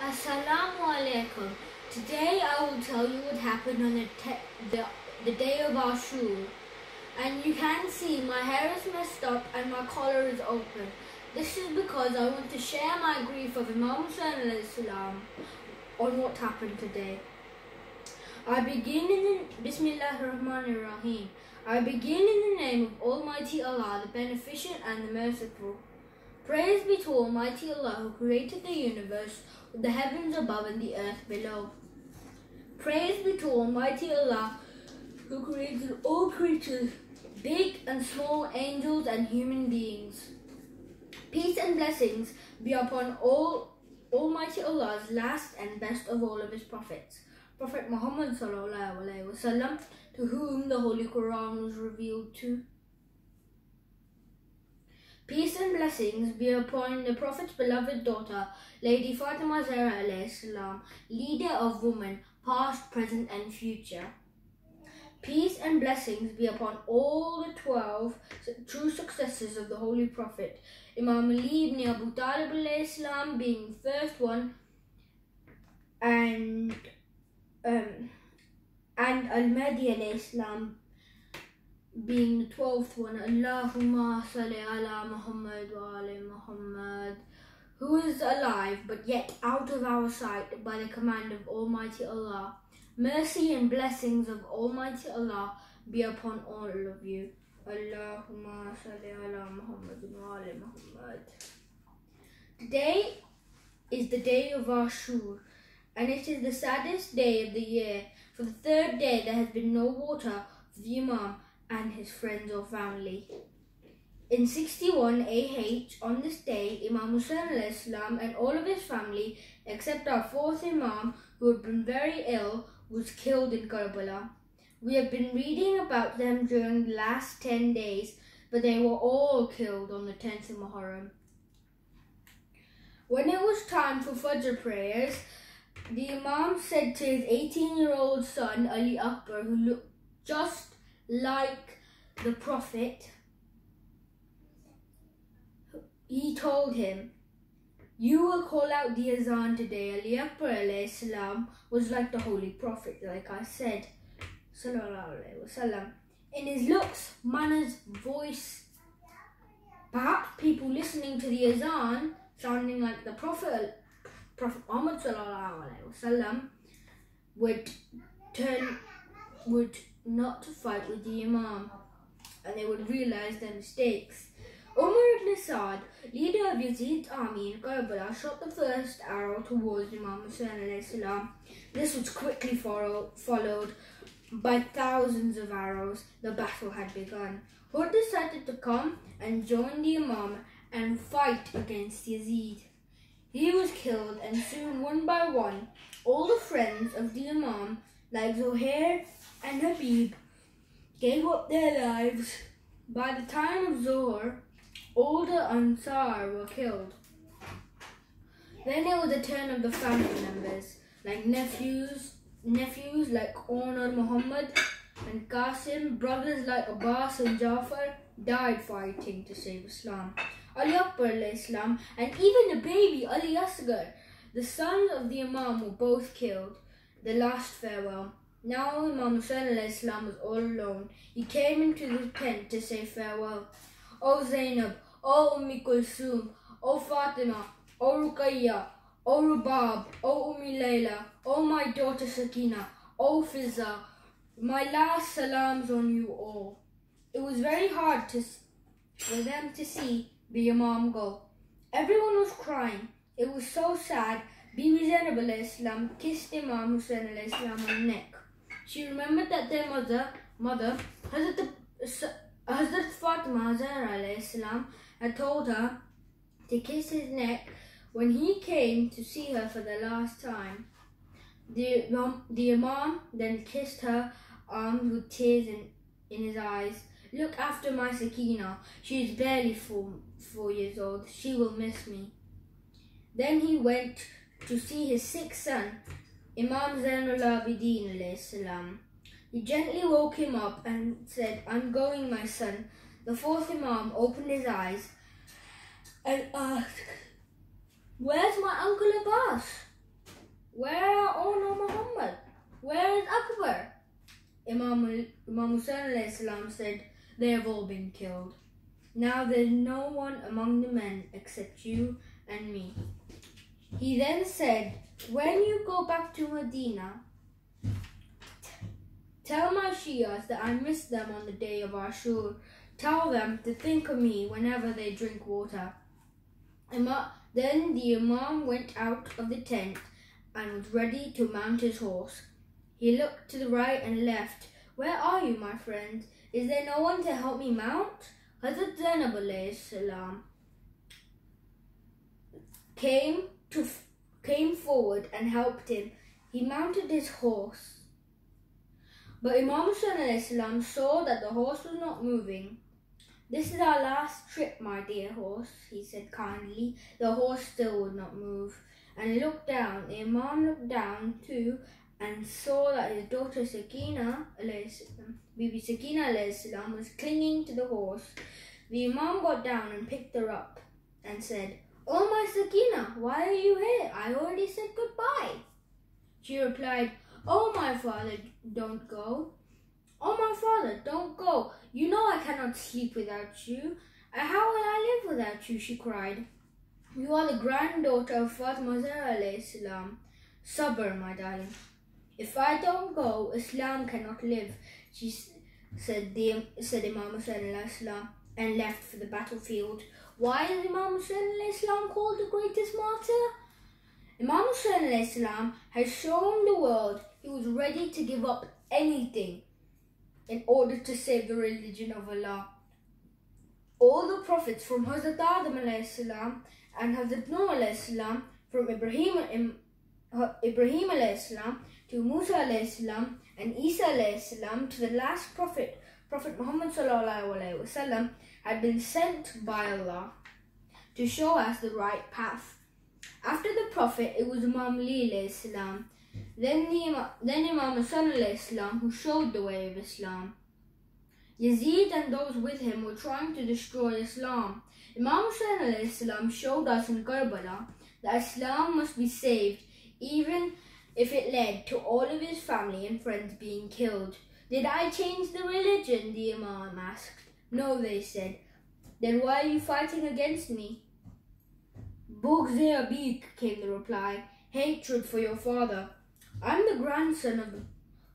Assalamu alaikum. Today I will tell you what happened on the day of Ashoor. And you can see my hair is messed up and my collar is open. This is because I want to share my grief of Imam Hussain on what happened today. I begin in Bismillahir-Rahmanir-Rahim. I begin in the name of Almighty Allah, the Beneficent and the Merciful. Praise be to Almighty Allah who created the universe with the heavens above and the earth below. Praise be to Almighty Allah who created all creatures, big and small, angels and human beings. Peace and blessings be upon Almighty Allah's last and best of all of his prophets, Prophet Muhammad sallallahu alaihi wasallam, to whom the Holy Quran was revealed to. Peace and blessings be upon the Prophet's beloved daughter, Lady Fatima Zahra alayhi salam, leader of women, past, present and future. Peace and blessings be upon all the 12 true successors of the Holy Prophet, Imam Ali ibn Abu Talib alayhi salam being the first one, and Al-Mahdi alayhi salam being the 12th one. Allahumma salli ala Muhammad wa ala Muhammad, who is alive but yet out of our sight by the command of Almighty Allah. Mercy and blessings of Almighty Allah be upon all of you. Allahumma salli ala Muhammad wa ala Muhammad. Today is the day of Ashoor, and it is the saddest day of the year. For the third day there has been no water for the Imam and his friends or family. In 61 AH, on this day, Imam Hussain alayhi salam and all of his family, except our fourth Imam, who had been very ill, was killed in Kerbala. We have been reading about them during the last 10 days, but they were all killed on the 10th of Muhurrum. When it was time for Fajr prayers, the Imam said to his 18-year-old son, Ali Akbar, who looked just like the Prophet, he told him, "You will call out the azan today." Ali Akbar alayhi salam was like the Holy Prophet, like I said, sallallahu alayhi wasallam, in his looks, manners, voice. Perhaps people listening to the azan sounding like the Prophet Muhammad sallallahu alayhi wasallam would not to fight with the Imam, and they would realize their mistakes. Umar ibn Sa'd, leader of Yazid's army in Kerbala, shot the first arrow towards Imam Hussain alayhi salam. This was quickly followed by thousands of arrows. The battle had begun. Hud decided to come and join the Imam and fight against Yazid. He was killed, and soon, one by one, all the friends of the Imam, like Zuhair and Habib, gave up their lives. By the time of Zohar, all the Ansar were killed. Then it was the turn of the family members, like nephews like Honor Muhammad and Qasim, brothers like Abbas and Jafar, died fighting to save Islam. Ali Akbar alayhi salam and even the baby Ali Asghar, the sons of the Imam, were both killed. The last farewell. Now Imam Hussain alayhi salam was all alone. He came into the tent to say farewell. O Zainab, O Ummi Kulsum, O Fatima, O Ruqayya, O Rubab, O Ummi Layla, O my daughter Sakina, O Fizza, my last salams on you all. It was very hard for them to see the Imam go. Everyone was crying. It was so sad. Bibi Zainab alayhi salam kissed Imam Hussain alayhi salam on the neck. She remembered that their mother Hazrat Fatima Zahra alayhi salam had told her to kiss his neck when he came to see her for the last time. The Imam then kissed her arms with tears in his eyes. "Look after my Sakina. She is barely 4 years old. She will miss me." Then he went to see his sixth son, Imam Zainul Abidin alayhi salam. He gently woke him up and said, "I'm going, my son." The fourth Imam opened his eyes and asked, "Where's my uncle Abbas?" Imam Hussain alayhi salam said, "They have all been killed. Now there is no one among the men except you and me." He then said, "When you go back to Medina, tell my Shias that I miss them on the day of Ashoor. Tell them to think of me whenever they drink water." Then the Imam went out of the tent and was ready to mount his horse. He looked to the right and left. "Where are you, my friends? Is there no one to help me mount?" Hazrat Zainab alayhi salam came forward and helped him. He mounted his horse. But Imam Hussain alayhi salam saw that the horse was not moving. "This is our last trip, my dear horse," he said kindly. The horse still would not move. And he looked down. The Imam looked down too and saw that his daughter Bibi Sakina alayhi salam was clinging to the horse. The Imam got down and picked her up and said, "Oh, my Sakina, why are you here? I already said goodbye." She replied, "Oh, my father, don't go. Oh, my father, don't go. You know I cannot sleep without you. How will I live without you?" she cried. "You are the granddaughter of Fatima Zahra alayhi salam. Sabr, my darling. If I don't go, Islam cannot live," said Imam Hussain alayhi salam, and left for the battlefield. Why is Imam Hussain alayhi salam called the greatest martyr? Imam Hussain alayhi salam has shown the world he was ready to give up anything in order to save the religion of Allah. All the prophets from Hazrat Adam alayhi salam and Hazrat Nuh alayhi salam, from Ibrahim alayhi salam to Musa alayhi salam and Isa alayhi salam to the last prophet, Prophet Muhammad sallallahu alaihi wasallam, had been sent by Allah to show us the right path. After the Prophet, it was Imam Ali alayhi salam, then Imam Hussain alayhi salam, who showed the way of Islam. Yazid and those with him were trying to destroy Islam. Imam Hussain alayhi salam showed us in Kerbala that Islam must be saved, even if it led to all of his family and friends being killed. "Did I change the religion?" the Imam asked. "No," they said. "Then why are you fighting against me?" "Bughz-e Abik," came the reply. "Hatred for your father. I'm the grandson of the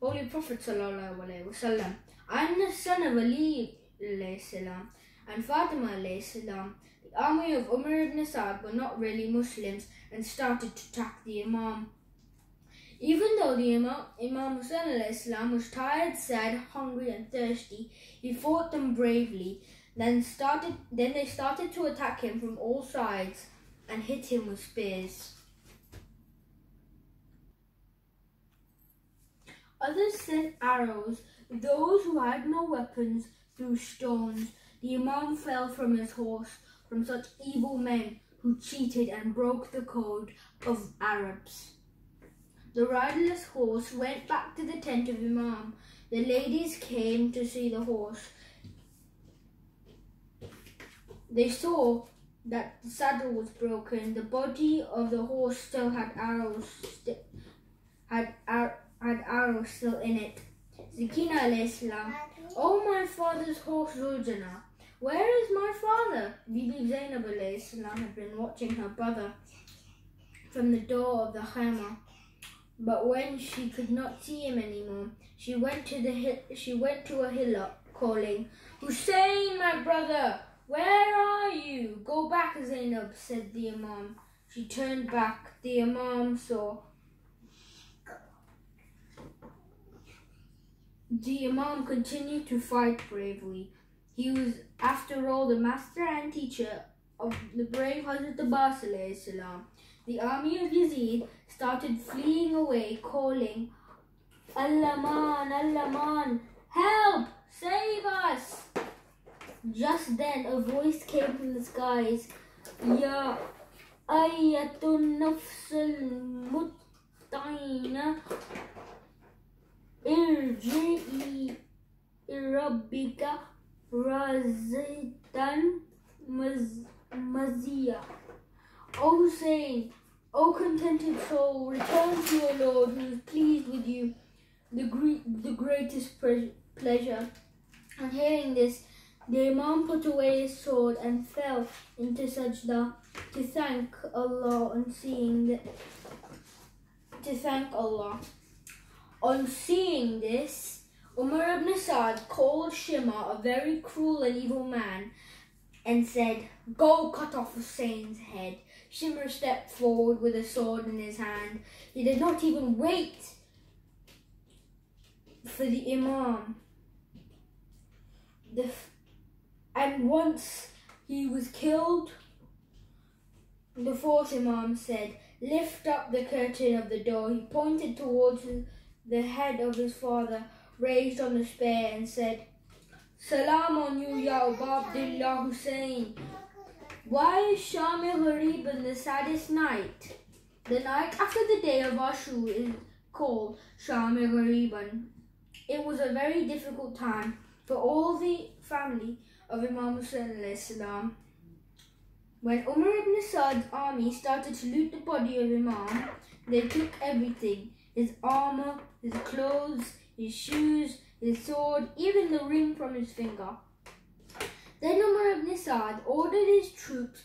Holy Prophet sallallahu alaihi wasallam. I'm the son of Ali alayhi salam and Fatima alayhi salam." The army of Umar ibn Sa'd were not really Muslims and started to attack the Imam. Even though the Imam Hussain alayhi salam was tired, sad, hungry and thirsty, he fought them bravely. Then they started to attack him from all sides and hit him with spears. Others sent arrows. Those who had no weapons threw stones. The Imam fell from his horse from such evil men who cheated and broke the code of Arabs. The riderless horse went back to the tent of Imam. The ladies came to see the horse. They saw that the saddle was broken. The body of the horse still had arrows still in it. Sakina alayhi salam, "Oh, my father's horse Zuljana, where is my father?" Bibi Zainab alayhi salam had been watching her brother from the door of the khayma. But when she could not see him anymore, she went to a hillock calling, "Hussein, my brother, where are you?" "Go back, Zainab," said the Imam. She turned back. The Imam saw. The Imam continued to fight bravely. He was, after all, the master and teacher of the brave Hazrat Abbas alayhi salam. The army of Yazid started fleeing away, calling, "Allah-man, Allah-man, help, save us!" Just then a voice came from the skies, "Ya ayyatun nafsul mutmainna, irji'i rabbika razatan maziyya." "O Hussein, O contented soul, return to your Lord who is pleased with you the greatest pleasure. On hearing this, the Imam put away his sword and fell into sajda to thank Allah. On seeing this, Umar ibn Sa'd called Shimar a very cruel and evil man and said, "Go cut off Hussein's head." Shimar stepped forward with a sword in his hand. He did not even wait for the Imam. And once he was killed, the fourth Imam said, "Lift up the curtain of the door." He pointed towards the head of his father, raised on the spear, and said, "Salam on you, Ya Abu Abdullah Hussain." Why is Sham Ghariban the saddest night? The night after the day of Ashoor is called Sham Ghariban. It was a very difficult time for all the family of Imam Hussain alayhi salam. When Umar ibn Sa'd's army started to loot the body of Imam, they took everything: his armor, his clothes, his shoes, his sword, even the ring from his finger. Then Umar ibn Sa'd ordered his troops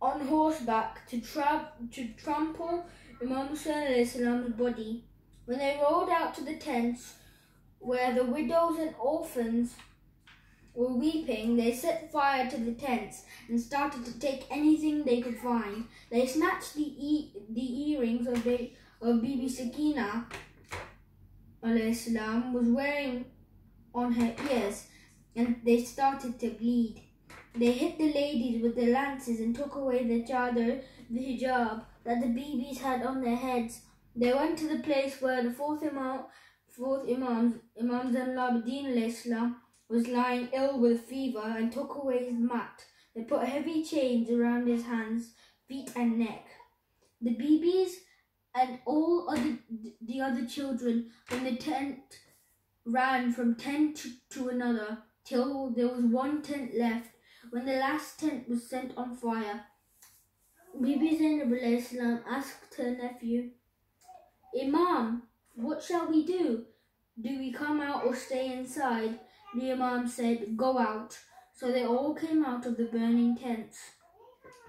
on horseback to trample Imam Hussain alayhi salam's body. When they rode out to the tents where the widows and orphans were weeping, they set fire to the tents and started to take anything they could find. They snatched the earrings of Bibi Sakina alayhi salam was wearing on her ears, and they started to bleed. They hit the ladies with the lances and took away the chadar, the hijab that the Bibis had on their heads. They went to the place where the fourth Imam Zainul Abidin alayhi salam was lying ill with fever, and took away his mat. They put heavy chains around his hands, feet and neck. The Bibis and all the other children in the tent ran from tent to another till there was one tent left. When the last tent was set on fire, Bibi Zainab alayhi salam asked her nephew, "Imam, what shall we do? Do we come out or stay inside?" The Imam said, "Go out." So they all came out of the burning tents.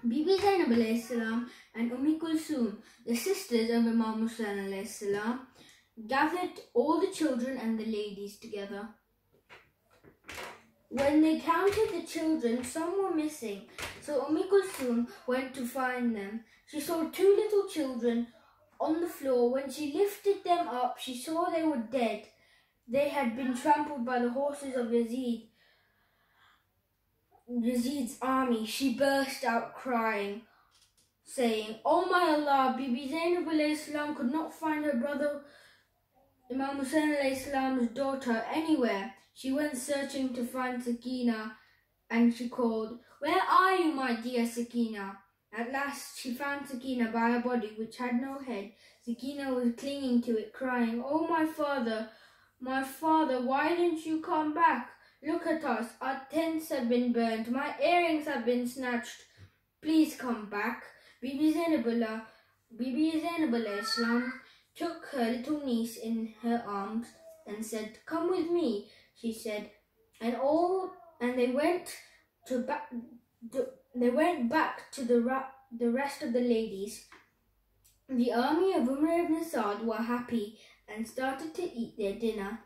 Bibi Zainab alayhi salam and Kulthum, the sisters of Imam Hussain alayhi salam, gathered all the children and the ladies together. When they counted the children, some were missing, so Kulthum went to find them. She saw two little children on the floor. When she lifted them up, she saw they were dead. They had been trampled by the horses of Yazid's army. She burst out crying, saying, "Oh my Allah, Bibi Zainab alayhi salam could not find her brother Imam Hussain alayhi salam's daughter anywhere." She went searching to find Sakina, and she called, "Where are you, my dear Sakina?" At last she found Sakina by a body which had no head. Sakina was clinging to it, crying, "Oh my father, why didn't you come back? Look at us, our tents have been burnt, my earrings have been snatched. Please come back." Bibi Zainab alayhi salam took her little niece in her arms and said, "Come with me," she said, and they went back to the rest of the ladies. The army of Umar ibn Sa'd were happy and started to eat their dinner.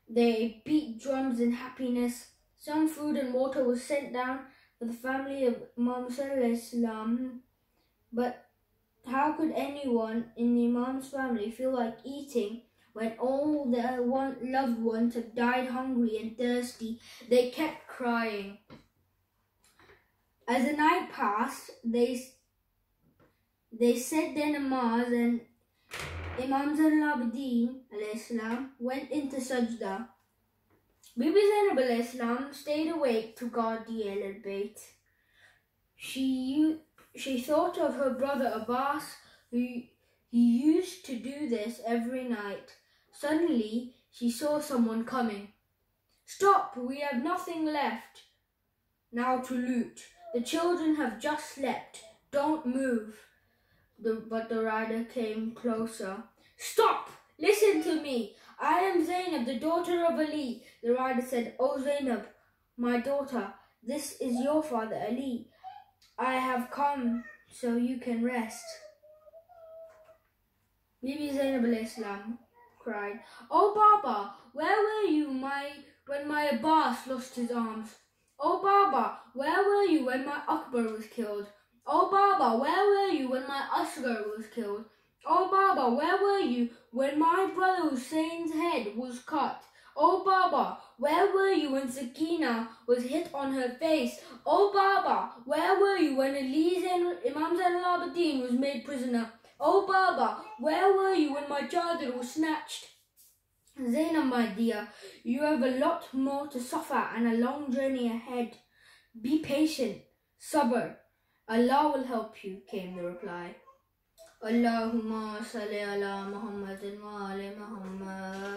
They beat drums in happiness. Some food and water was sent down for the family of Imam Hussain alayhi salam, but how could anyone in the Imam's family feel like eating when all their loved ones had died hungry and thirsty? They kept crying. As the night passed, they said their namaz, and Imam Zainul Abidin alayhi salam went into sajda. Bibi Zainab alayhi salam stayed awake to guard the Ahl Bayt. She thought of her brother Abbas, he used to do this every night. Suddenly, she saw someone coming. "Stop, we have nothing left now to loot. The children have just slept. Don't move." But the rider came closer. "Stop! listen to me. I am Zainab, the daughter of Ali. The rider said, O Zainab, my daughter, this is your father Ali. I have come so you can rest. Bibi Zainab al-Islam cried, Oh Baba, where were you when my Abbas lost his arms? Oh Baba, where were you when my Akbar was killed? Oh Baba, where were you when my Asghar was killed? Oh Baba, where were you when my brother Hussein's head was cut? Oh Baba, where were you when Sakina was hit on her face? Oh Baba, where were you when Imam Zain al-Abidin was made prisoner? Oh Baba, where were you when my chadar was snatched? Zainab, my dear, you have a lot more to suffer and a long journey ahead. Be patient, sabr. Allah will help you, came the reply. Allahumma salli ala Muhammadin wa ali Muhammad.